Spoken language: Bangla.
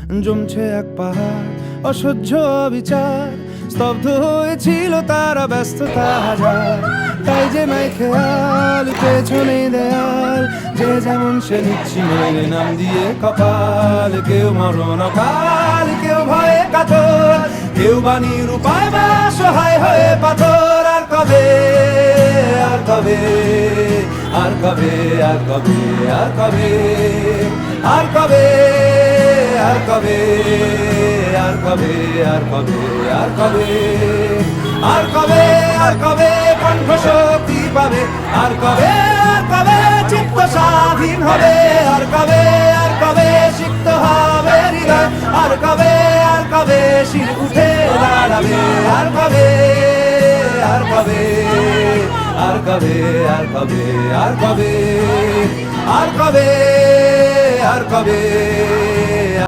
জমছে এক পাহাড় অসহ্য বিচার, স্তব্ধ হয়েছিল তারা ব্যস্ততা হাজার। তাই যে নাই খেয়াল পেছনে দেয়াল, যে যেমন সে নিচ্ছি মেলে নাম দিয়ে কপাল। কেউ মরণ কাল, কেউ ভয়ে কাতর, কেউ বাণীর উপায় বা সহায় হয়ে পাথর। আর কবে, আর কবে, আর কবে, আর কবে, আর কবে, আর কবে, আর কবে, আর কবে, আর কবে, আর কবে, আর কবে, আর কবে কণ্ঠ শক্তি পাবে? আর কবে, আর কবে চিত্ত স্বাধীন হবে? আর কবে, আর কবে সিক্ত হবে হৃদয়? আর কবে, আর কবে শির উঠে দাঁড়াবে? আর কবে, আর কবে, আর কবে, আর কবে, আর কবে, আর কবে, আর কবে।